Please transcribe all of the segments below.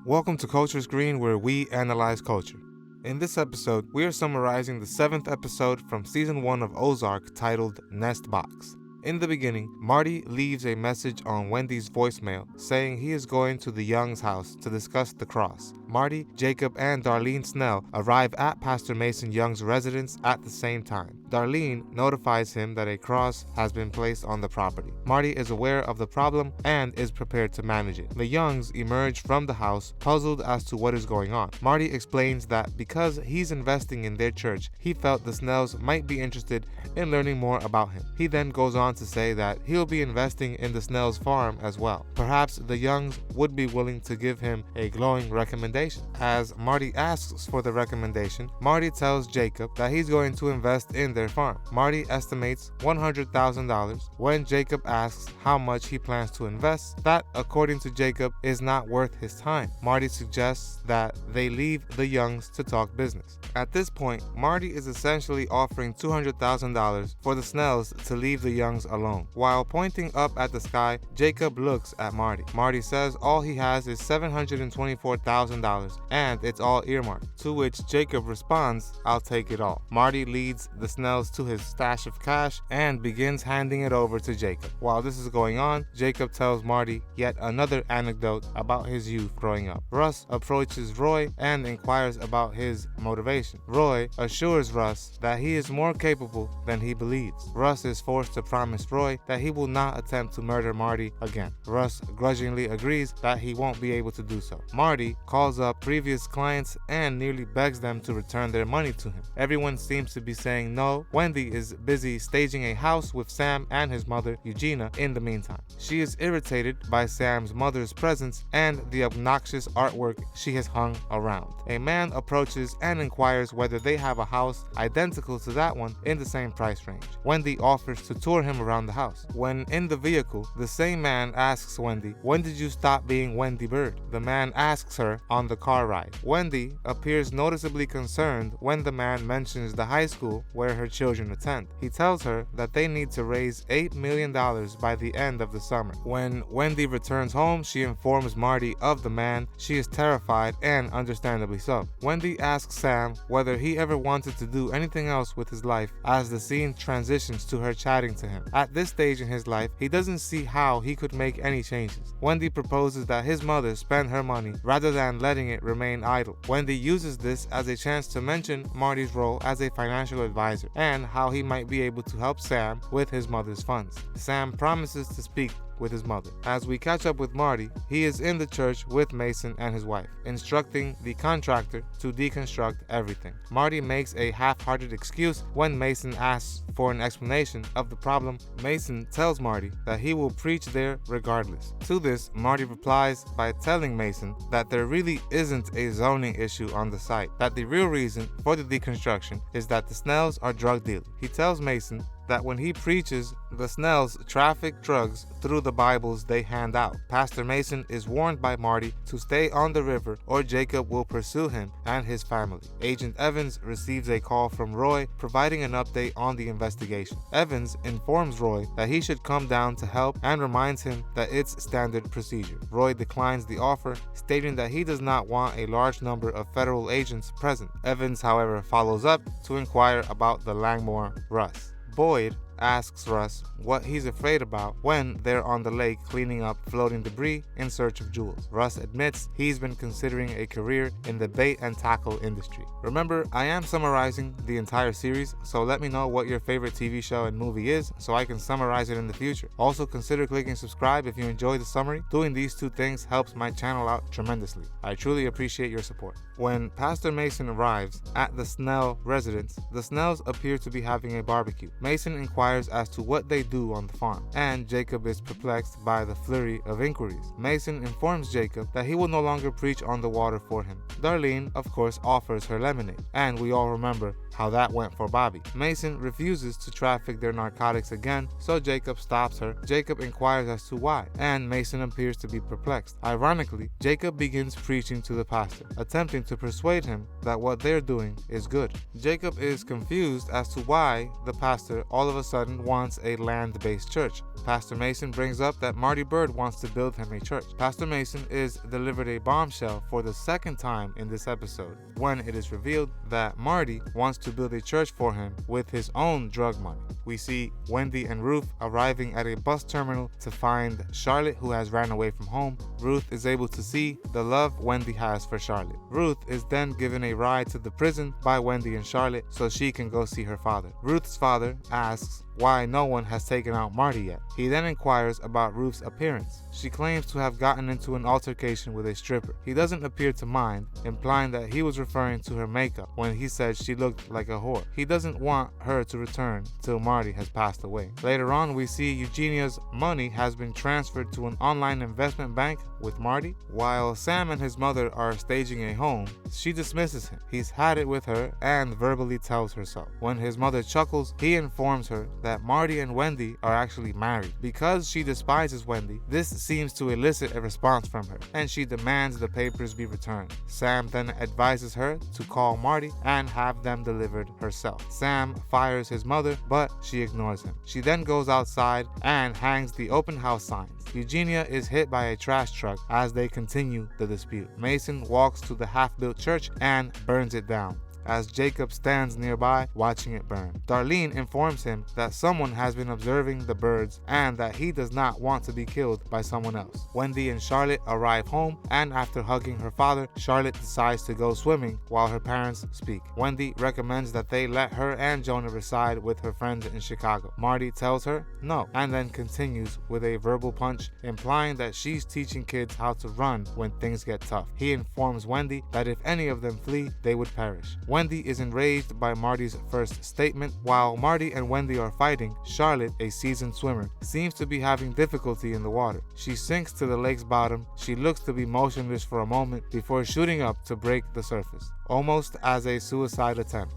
Welcome to Culture Screen, where we analyze culture. In this episode, we are summarizing the 7th episode from Season 1 of Ozark titled Nest Box. In the beginning, Marty leaves a message on Wendy's voicemail saying he is going to the Young's house to discuss the cross. Marty, Jacob, and Darlene Snell arrive at Pastor Mason Young's residence at the same time. Darlene notifies him that a cross has been placed on the property. Marty is aware of the problem and is prepared to manage it. The Youngs emerge from the house, puzzled as to what is going on. Marty explains that because he's investing in their church, he felt the Snells might be interested in learning more about him. He then goes on to say that he'll be investing in the Snells farm as well. Perhaps the Youngs would be willing to give him a glowing recommendation. As Marty asks for the recommendation, Marty tells Jacob that he's going to invest in their farm. Marty estimates $100,000. When Jacob asks how much he plans to invest, that, according to Jacob, is not worth his time. Marty suggests that they leave the Youngs to talk business. At this point, Marty is essentially offering $200,000 for the Snells to leave the Youngs alone. While pointing up at the sky, Jacob looks at Marty. Marty says all he has is $724,000 and it's all earmarked, to which Jacob responds, "I'll take it all." Marty leads the Snells to his stash of cash and begins handing it over to Jacob. While this is going on, Jacob tells Marty yet another anecdote about his youth growing up. Russ approaches Roy and inquires about his motivation. Roy assures Russ that he is more capable than he believes. Russ is forced to promise Roy that he will not attempt to murder Marty again. Russ grudgingly agrees that he won't be able to do so. Marty calls up previous clients and nearly begs them to return their money to him. Everyone seems to be saying no. Wendy is busy staging a house with Sam and his mother, Eugenia, in the meantime. She is irritated by Sam's mother's presence and the obnoxious artwork she has hung around. A man approaches and inquires whether they have a house identical to that one in the same price range. Wendy offers to tour him around the house. When in the vehicle, the same man asks Wendy, "When did you stop being Wendy Bird?" The man asks her on the car ride. Wendy appears noticeably concerned when the man mentions the high school where her children attend. He tells her that they need to raise $8 million by the end of the summer. When Wendy returns home, she informs Marty of the man. She is terrified, and understandably so. Wendy asks Sam whether he ever wanted to do anything else with his life as the scene transitions to her chatting to him. At this stage in his life, he doesn't see how he could make any changes. Wendy proposes that his mother spend her money rather than letting it remain idle. Wendy uses this as a chance to mention Marty's role as a financial advisor and how he might be able to help Sam with his mother's funds. Sam promises to speak with his mother. As we catch up with Marty, he is in the church with Mason and his wife, instructing the contractor to deconstruct everything. Marty makes a half-hearted excuse when Mason asks for an explanation of the problem. Mason tells Marty that he will preach there regardless. To this, Marty replies by telling Mason that there really isn't a zoning issue on the site, that the real reason for the deconstruction is that the Snells are drug dealers. He tells Mason that when he preaches, the Snells traffic drugs through the Bibles they hand out. Pastor Mason is warned by Marty to stay on the river or Jacob will pursue him and his family. Agent Evans receives a call from Roy providing an update on the investigation. Evans informs Roy that he should come down to help and reminds him that it's standard procedure. Roy declines the offer, stating that he does not want a large number of federal agents present. Evans, however, follows up to inquire about the Langmore Russ. Boyd asks Russ what he's afraid about when they're on the lake cleaning up floating debris in search of jewels. Russ admits he's been considering a career in the bait and tackle industry. Remember, I am summarizing the entire series, so let me know what your favorite TV show and movie is so I can summarize it in the future. Also, consider clicking subscribe if you enjoy the summary. Doing these two things helps my channel out tremendously. I truly appreciate your support. When Pastor Mason arrives at the Snell residence, the Snells appear to be having a barbecue. Mason inquires as to what they do on the farm, and Jacob is perplexed by the flurry of inquiries. Mason informs Jacob that he will no longer preach on the water for him. Darlene, of course, offers her lemonade, and we all remember how that went for Bobby. Mason refuses to traffic their narcotics again, so Jacob stops her. Jacob inquires as to why, and Mason appears to be perplexed. Ironically, Jacob begins preaching to the pastor, attempting to persuade him that what they're doing is good. Jacob is confused as to why the pastor all of a sudden sudden wants a land-based church. Pastor Mason brings up that Marty Byrde wants to build him a church. Pastor Mason is delivered a bombshell for the second time in this episode, when it is revealed that Marty wants to build a church for him with his own drug money. We see Wendy and Ruth arriving at a bus terminal to find Charlotte, who has ran away from home. Ruth is able to see the love Wendy has for Charlotte. Ruth is then given a ride to the prison by Wendy and Charlotte so she can go see her father. Ruth's father asks why no one has taken out Marty yet. He then inquires about Ruth's appearance. She claims to have gotten into an altercation with a stripper. He doesn't appear to mind, implying that he was referring to her makeup when he said she looked like a whore. He doesn't want her to return till Marty has passed away. Later on, we see Eugenia's money has been transferred to an online investment bank with Marty. While Sam and his mother are staging a home, she dismisses him. He's had it with her and verbally tells her so. When his mother chuckles, he informs her that Marty and Wendy are actually married. Because she despises Wendy, this seems to elicit a response from her, and she demands the papers be returned. Sam then advises her to call Marty and have them delivered herself. Sam fires his mother, but she ignores him. She then goes outside and hangs the open house signs. Eugenia is hit by a trash truck as they continue the dispute. Mason walks to the half-built church and burns it down, as Jacob stands nearby watching it burn. Darlene informs him that someone has been observing the Byrdes and that he does not want to be killed by someone else. Wendy and Charlotte arrive home, and after hugging her father, Charlotte decides to go swimming while her parents speak. Wendy recommends that they let her and Jonah reside with her friends in Chicago. Marty tells her no, and then continues with a verbal punch, implying that she's teaching kids how to run when things get tough. He informs Wendy that if any of them flee, they would perish. Wendy is enraged by Marty's first statement. While Marty and Wendy are fighting, Charlotte, a seasoned swimmer, seems to be having difficulty in the water. She sinks to the lake's bottom. She looks to be motionless for a moment before shooting up to break the surface, almost as a suicide attempt.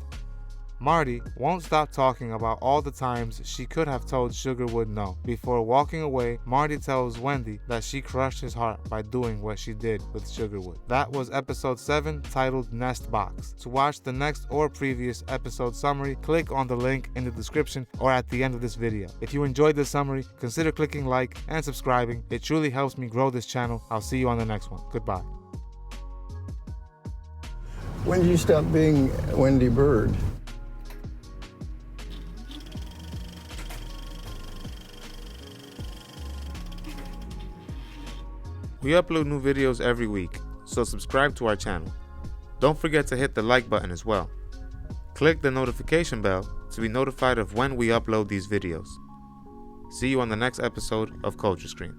Marty won't stop talking about all the times she could have told Sugarwood no. Before walking away, Marty tells Wendy that she crushed his heart by doing what she did with Sugarwood. That was episode 7, titled Nest Box. To watch the next or previous episode summary, click on the link in the description or at the end of this video. If you enjoyed this summary, consider clicking like and subscribing. It truly helps me grow this channel. I'll see you on the next one. Goodbye. When did you stop being Wendy Byrde? We upload new videos every week, so subscribe to our channel. Don't forget to hit the like button as well. Click the notification bell to be notified of when we upload these videos. See you on the next episode of Culture Screen.